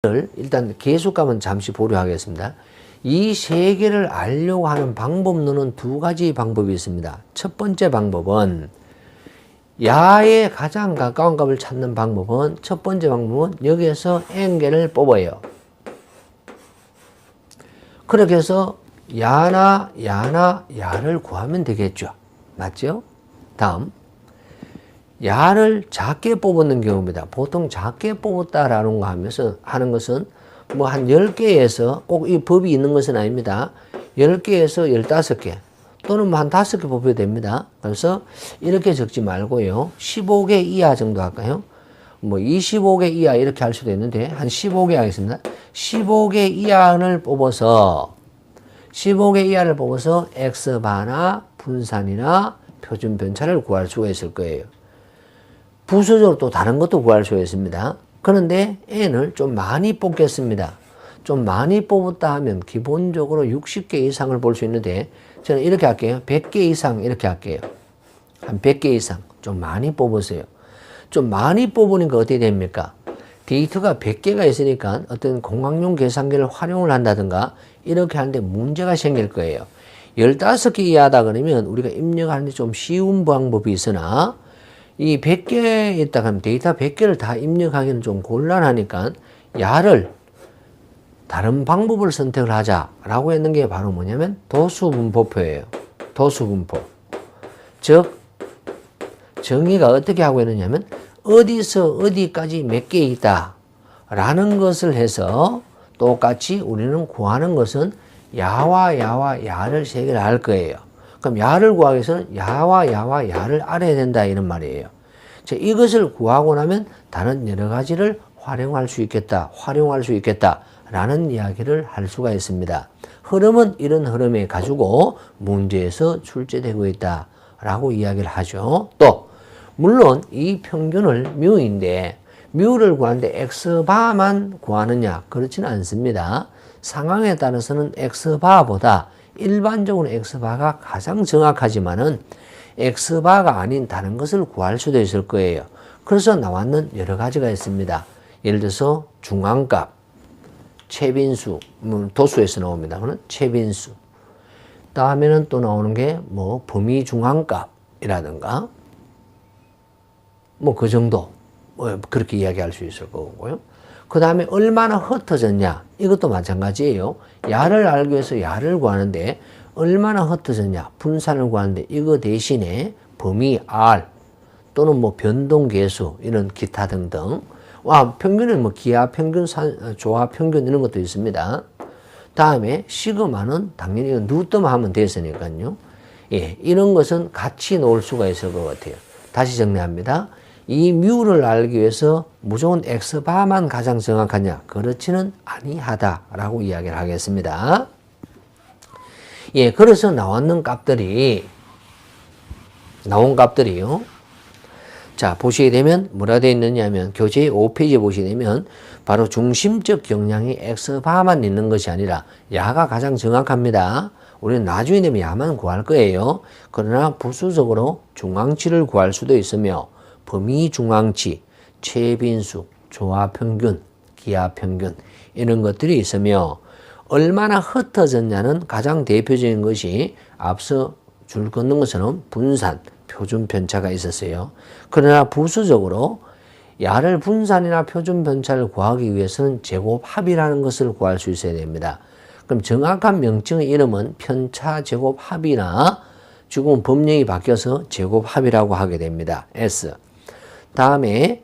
일단 계수값은 잠시 보류하겠습니다. 이 세 개를 알려고 하는 방법론은 두 가지 방법이 있습니다. 첫 번째 방법은 야에 가장 가까운 값을 찾는 방법은 첫 번째 방법은 여기에서 n개를 뽑아요. 그렇게 해서 야나 야를 구하면 되겠죠. 맞죠? 다음 야를 작게 뽑는 경우입니다. 보통 작게 뽑았다라는 거 하는 것은 뭐 한 10개에서 꼭 이 법이 있는 것은 아닙니다. 10개에서 15개 또는 뭐 한 5개 뽑아야 됩니다. 그래서 이렇게 적지 말고요. 15개 이하 정도 할까요? 뭐 25개 이하 이렇게 할 수도 있는데 한 15개 하겠습니다. 15개 이하를 뽑아서 X바나 분산이나 표준 편차를 구할 수가 있을 거예요. 부수적으로 또 다른 것도 구할 수가 있습니다. 그런데 n을 좀 많이 뽑겠습니다. 좀 많이 뽑았다 하면 기본적으로 60개 이상을 볼 수 있는데 저는 이렇게 할게요. 100개 이상 이렇게 할게요. 한 100개 이상 좀 많이 뽑으세요. 좀 많이 뽑으니까 어떻게 됩니까? 데이터가 100개가 있으니까 어떤 공학용 계산기를 활용을 한다든가 이렇게 하는데 문제가 생길 거예요. 15개 이하다 그러면 우리가 입력하는데 좀 쉬운 방법이 있으나 이 100개 있다 그러면 데이터 100개를 다 입력하기는 좀 곤란하니까 야를 다른 방법을 선택을 하자라고 했는 게 바로 뭐냐면 도수분포표예요. 도수분포. 즉 정의가 어떻게 하고 있느냐면 어디서 어디까지 몇 개 있다 라는 것을 해서 똑같이 우리는 구하는 것은 야와 야를 세 개를 알 거예요. 그럼 야를 구하기 위해서는 야와 야를 알아야 된다 이런 말이에요. 자, 이것을 구하고 나면 다른 여러 가지를 활용할 수 있겠다 라는 이야기를 할 수가 있습니다. 흐름은 이런 흐름에 가지고 문제에서 출제되고 있다 라고 이야기를 하죠. 또 물론 이 평균을 뮤인데 뮤를 구하는데 X바만 구하느냐 그렇지는 않습니다. 상황에 따라서는 X바보다 일반적으로 X바가 가장 정확하지만은 X바가 아닌 다른 것을 구할 수도 있을 거예요. 그래서 나왔는 여러 가지가 있습니다. 예를 들어서 중앙값, 최빈수, 도수에서 나옵니다. 그는 최빈수. 다음에는 또 나오는 게 뭐 범위 중앙값이라든가 뭐 그 정도 그렇게 이야기할 수 있을 거고요. 그 다음에 얼마나 흩어졌냐 이것도 마찬가지예요. 야를 알기 위해서 야를 구하는데 얼마나 흩어졌냐 분산을 구하는데 이거 대신에 범위 R 또는 뭐 변동계수 이런 기타 등등 평균은 뭐 기하 평균, 조화 평균 이런 것도 있습니다. 다음에 시그마는 당연히 누더만 하면 됐으니까요. 예, 이런 것은 같이 놓을 수가 있을 것 같아요. 다시 정리합니다. 이 뮤를 알기 위해서 무조건 X바만 가장 정확하냐? 그렇지는 아니하다라고 이야기를 하겠습니다. 예, 그래서 나온 값들이요. 자, 보시게 되면 뭐라 되어 있느냐면 교재 5페이지 보시게 되면 바로 중심적 경량이 X바만 있는 것이 아니라 야가 가장 정확합니다. 우리는 나중에 되면 야만 구할 거예요. 그러나 부수적으로 중앙치를 구할 수도 있으며 범위 중앙치, 최빈수, 조화평균, 기하평균 이런 것들이 있으며 얼마나 흩어졌냐는 가장 대표적인 것이 앞서 줄 긋는 것처럼 분산, 표준 편차가 있었어요. 그러나 부수적으로 야를 분산이나 표준 편차를 구하기 위해서는 제곱합이라는 것을 구할 수 있어야 됩니다. 그럼 정확한 명칭의 이름은 편차 제곱합이나 지금 법령이 바뀌어서 제곱합이라고 하게 됩니다. S. 다음에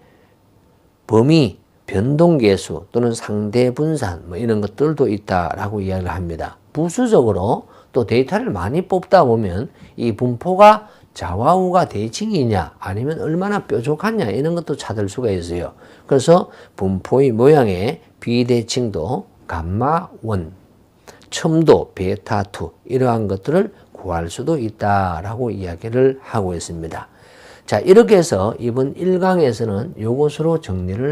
범위, 변동계수 또는 상대분산 뭐 이런 것들도 있다라고 이야기를 합니다. 부수적으로 또 데이터를 많이 뽑다 보면 이 분포가 좌와우가 대칭이냐 아니면 얼마나 뾰족하냐 이런 것도 찾을 수가 있어요. 그래서 분포의 모양의 비대칭도 감마1, 첨도 베타2 이러한 것들을 구할 수도 있다라고 이야기를 하고 있습니다. 자, 이렇게 해서 이번 1강에서는 이것으로 정리를